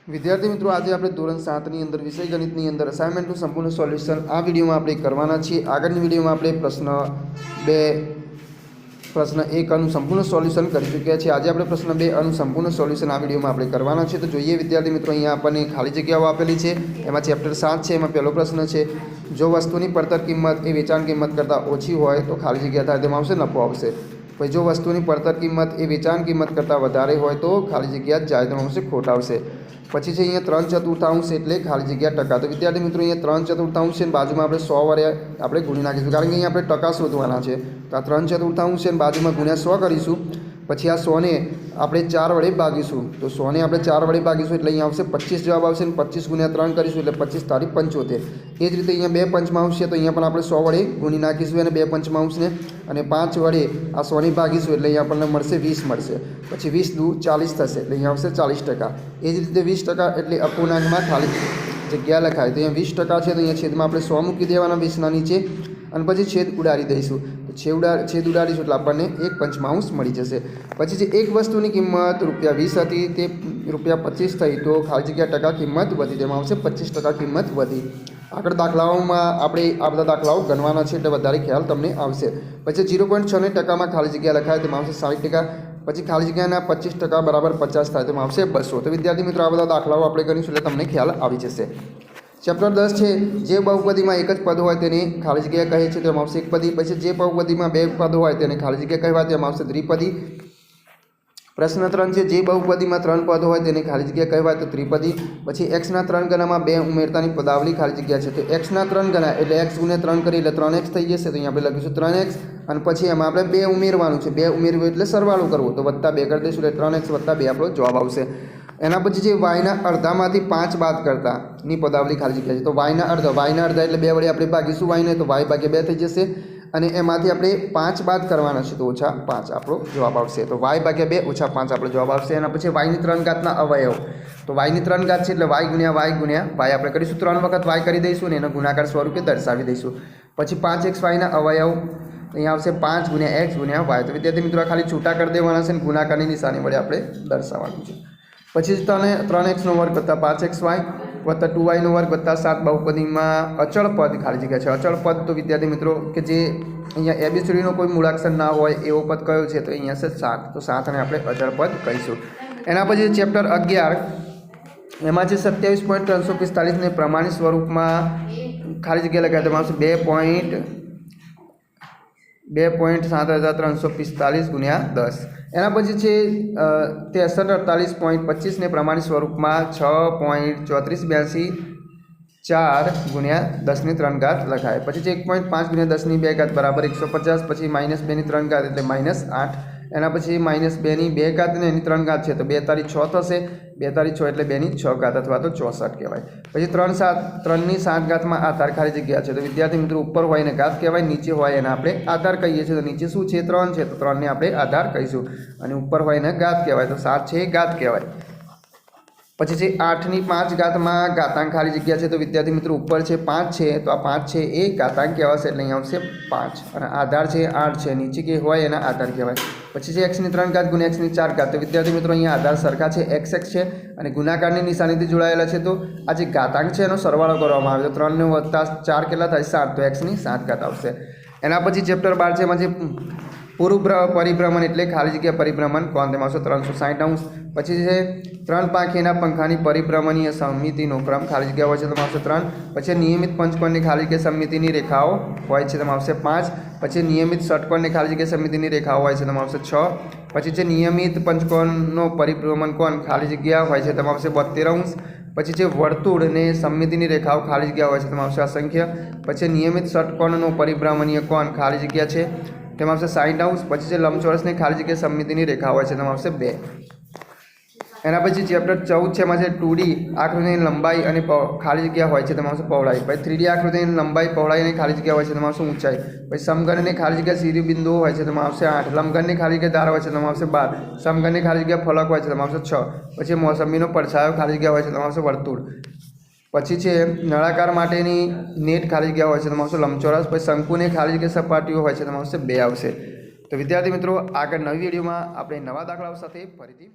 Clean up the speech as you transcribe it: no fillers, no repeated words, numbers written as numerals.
विद्यार्थी मित्रों आज आप धोरण 7 ની અંદર विषय गणितની અંદર અસાઇનમેન્ટનું સંપૂર્ણ સોલ્યુશન આ વિડીયોમાં આપણે કરવાના છીએ। આગળની વિડીયોમાં આપણે પ્રશ્ન 1 નું સંપૂર્ણ સોલ્યુશન કરી ચૂક્યા છીએ। આજે આપણે પ્રશ્ન 2 નું સંપૂર્ણ સોલ્યુશન આ વિડીયોમાં આપણે કરવાના છે। તો જોઈએ વિદ્યાર્થી મિત્રો, અહીંયા આપણને ખાલી જગ્યાઓ આપેલી છે, એમાં ચેપ્ટર 7 છે। એમાં પહેલો પ્રશ્ન છે, જો વસ્તુની પડતર કિંમત એ વેચાણ કિંમત કરતાં ઓછી હોય તો ખાલી જગ્યા થાય તેમાં આવશે નફો આવશે। પછી જો વસ્તુની પડતર કિંમત એ વેચાણ કિંમત કરતાં વધારે હોય તો ખાલી જગ્યા જાય તેમાં આવશે ખોટ આવશે। પછી છે અહીંયા 3/4 એટલે ખાલી જગ્યા ટકા। તો વિદ્યાર્થી મિત્રો, અહીંયા 3/4 છે, બાજુમાં આપણે 100 વડે આપણે ગુણી નાખીશું, કારણ કે અહીંયા આપણે ટકા શોધવાના છે। તો આ 3/4 છે, બાજુમાં ગુણ્યા 100 કરીશું। પછી આ 100 ને આપણે 4 વડે ભાગીશું। તો 100 ને આપણે 4 વડે ભાગીશું એટલે અહીંયા આવશે 25 જવાબ આવશે। 25 ગુણ્યા 3 કરીશું એટલે 25 તારીખ 75। એ જ રીતે અહીંયા 2 પંચમાંશ છે, તો અહીંયા પણ આપણે 100 વડે ગુણી નાખીશું અને 2 પંચમાંશને અને 5 વડે આ 100 ને ભાગીશું એટલે અહીંયા આપણને મળશે 20 મળશે। પછી 20 દુ 40 થશે એટલે અહીંયા આવશે 40%। એ જ રીતે 20% એટલે અપૂર્ણાંકમાં ખાલી જગ્યા લખાય। તો અહીંયા 20% છે, તો અહીંયા છેદમાં આપણે 100 મૂકી દેવાના 20ના નીચે અને પછી છેદ ઉડાડી દઈશું। તો છેદ ઉડાડીશું એટલે આપણને 1 પંચમાંશ મળી જશે। પછી જે એક વસ્તુની કિંમત ₹20 હતી તે ₹25 થઈ તો ખાલી જગ્યા ટકા કિંમત વધી, તેમાં આવશે 25% કિંમત વધી। આગળ દાખલાઓમાં આપણે આ બધા દાખલાઓ ગણવાના છે એટલે વધારે ખ્યાલ તમને આવશે। પછી 0.6 ને ટકામાં ખાલી જગ્યા લખાય તેમાં આવશે 60%। પછી ખાલી જગ્યાના 25% બરાબર 50 થાય તેમાં આવશે 200। તો વિદ્યાર્થી મિત્રો, આ બધા દાખલાઓ આપણે કરીશું એટલે તમને ખ્યાલ આવી જશે। ચેપ્ટર 10 છે, જે બહુપદીમાં એક જ પદ હોય તેને ખાલી જગ્યા કહે છે, તેમાં આવશે એકપદી। પછી જે બહુપદીમાં 2 પદ હોય તેને ખાલી જગ્યા કહેવાય, તેમાં આવશે દ્વિપદી। પ્રશ્ન 3 છે, જે બહુપદીમાં 3 પદ હોય તેને ખાલી જગ્યા કહેવાય તો ત્રિપદી। પછી x ના 3 ગણામાં 2 ઉમેરતાની પદાવલી ખાલી જગ્યા છે, તો x ના 3 ગણા એટલે x ગુણ્યા 3 કરી એટલે 3x થઈ જશે। તો અહીંયા આપણે લખીશું 3x અને પછી એમાં આપણે 2 ઉમેરવાનું છે, 2 ઉમેરવું એટલે સરવાળો કરવો, તો +2 કરી દઈશું એટલે 3x + 2 આપણો જવાબ આવશે। એના પછી જે y ના અડધામાંથી 5 બાદ કરતાની પદાવલી ખાલી જગ્યા છે, તો y ના અડધા એટલે 2 વડે આપણે ભાગીશું y ને, તો y / 2 થઈ જશે અને એમાંથી આપણે 5 બાદ કરવાના છે, તો -5 આપણો જવાબ આવશે। તો y / 2 -5 આપણો જવાબ આવશે। એના પછી y ની 3 ઘાતના અવયવ, તો y ની 3 ઘાત છે એટલે y ગુણ્યા y આપણે કરીશું 3 વખત y કરી દઈશું અને એનો ગુણાકાર સ્વરૂપે દર્શાવી દઈશું। પછી 5xy ના અવયવ, અહીંયા આવશે 5 ગુણ્યા x ગુણ્યા y। તો વિદ્યાર્થી મિત્રો, ખાલી છૂટા કરી દેવાના છે અને ગુણાકારની નિશાની વડે આપણે દર્શાવવાનું છે। પછી 3x² + 5xy + 2y² + 7 બહુપદીમાં અચળ પદ ખાલી જગ્યા છે। અચળ પદ તો વિદ્યાર્થી મિત્રો કે જે અહીંયા ABCDનો કોઈ મૂળાક્ષર ના હોય એવો પદ કયો છે, તો અહીંયા છે 7, તો 7 ને આપણે અચળ પદ કહીશું। એના પછી ચેપ્ટર 11, એમાં જે 27.345 ને પ્રમાણિત સ્વરૂપમાં ખાલી જગ્યા લખાય તેમાં આવશે 2.7345 ગુણ્યા 10। એના પછી છે 6348.25 ને પ્રમાણિત સ્વરૂપમાં 6.3482 4 ગુણ્યા 10 ની 3 ઘાત લખાય। પછી છે 1.5 ગુણ્યા 10 ની 2 ઘાત બરાબર 150। પછી -2 ની 3 ઘાત એટલે -8। એના પછી -2 ની 2 ઘાત ને એની 3 ઘાત છે, તો 2 તારી 6 થશે। 2 તારી 6 એટલે 2 ની 6 ઘાત અથવા તો 64 કહેવાય। પછી 3 ની 7 ઘાતમાં આધાર ખાલી જગ્યા છે, તો વિદ્યાર્થી મિત્રો ઉપર હોય એને ઘાત કહેવાય, નીચે હોય એને આપણે આધાર કહીએ છીએ। તો નીચે શું છે? 3 છે, તો 3 ને આપણે આધાર કહીશું અને ઉપર હોય એને ઘાત કહેવાય, તો 7 છે એ ઘાત કહેવાય। પછી છે 8 ની 5 ઘાતમાં ઘાતાંક ખાલી જગ્યા છે, તો વિદ્યાર્થી મિત્રો ઉપર છે 5 છે, તો આ 5 છે એ ઘાતાંક કહેવાશે એટલે અહીંયા આવશે 5 અને આધાર છે 8 છે, નીચે કે હોય એના આધાર કહેવાય। પછી છે x ની 3 ઘાત ગુણ્યા x ની 4 ઘાત, તો વિદ્યાર્થી મિત્રો અહીંયા આધાર સરખા છે, x છે અને ગુણાકારની નિશાનીથી જોડાયેલા છે, તો આ જે ઘાતાંક છે એનો સરવાળો કરવામાં આવે, તો 3 ને વત્તા 4 કેટલા થાય? 7, તો x ની 7 ઘાત આવશે। એના પછી ચેપ્ટર 12 છે, એમાં જે પૂરું પરિભ્રમણ એટલે ખાલી જગ્યા પરિભ્રમણ કોણ, તેમાં આવશે 360°। પછી છે 3 પાંખીના પંખાની પરિભ્રમણીય સમમિતિનો ક્રમ ખાલી જગ્યા હોય છે, તેમાં આવશે 3। પછી નિયમિત પંચકોણની ખાલી જગ્યા સમમિતિની રેખાઓ હોય છે, તેમાં આવશે 5। પછી નિયમિત ષટકોણની ખાલી જગ્યા સમમિતિની રેખાઓ હોય છે, તેમાં આવશે 6। પછી જે નિયમિત પંચકોણનો પરિભ્રમણ કોણ ખાલી જગ્યા હોય છે, તેમાં આવશે 72°। પછી જે વર્તુળ અને સમમિતિની રેખાઓ ખાલી જગ્યા હોય છે, તેમાં આવશે અસંખ્ય। પછી નિયમિત ષટકોણનો પરિભ્રમણીય કોણ ખાલી જગ્યા છે, તેમાં આવશે 60°। પછી જે લંબચોરસની ખાલી જગ્યા સમમિતિની રેખા હોય છે, તેમાં આવશે 2। એના પછી ચેપ્ટર 14 છે, એમાં છે 2D આકૃતિની લંબાઈ અને ખાલી જગ્યા હોય છે, તેમાં આવશે પહોળાઈ। પછી 3D આકૃતિની લંબાઈ, પહોળાઈ અને ખાલી જગ્યા હોય છે, તેમાં આવશે ઊંચાઈ। પછી સમઘનની ખાલી જગ્યા શિરોબિંદુઓ હોય છે, તેમાં આવશે 8। લંબઘનની ખાલી જગ્યા ધાર હોય છે, તેમાં આવશે 12। સમઘનની ખાલી જગ્યા ફલક હોય છે, તેમાં આવશે 6। પછી મોસંબીનો પડછાયો ખાલી જગ્યા હોય છે, તેમાં આવશે વર્તુળ। પછી છે નળાકાર માટેની નેટ ખાલી જગ્યા હોય છે, તેમાં આવશે લંબચોરસ। પછી શંકુની ખાલી જગ્યા સપાટીઓ હોય છે, તેમાં આવશે 2 આવશે। તો વિદ્યાર્થી મિત્રો, આગળ નવી વિડીયોમાં આપણે નવા દાખલાઓ સાથે ફરીથી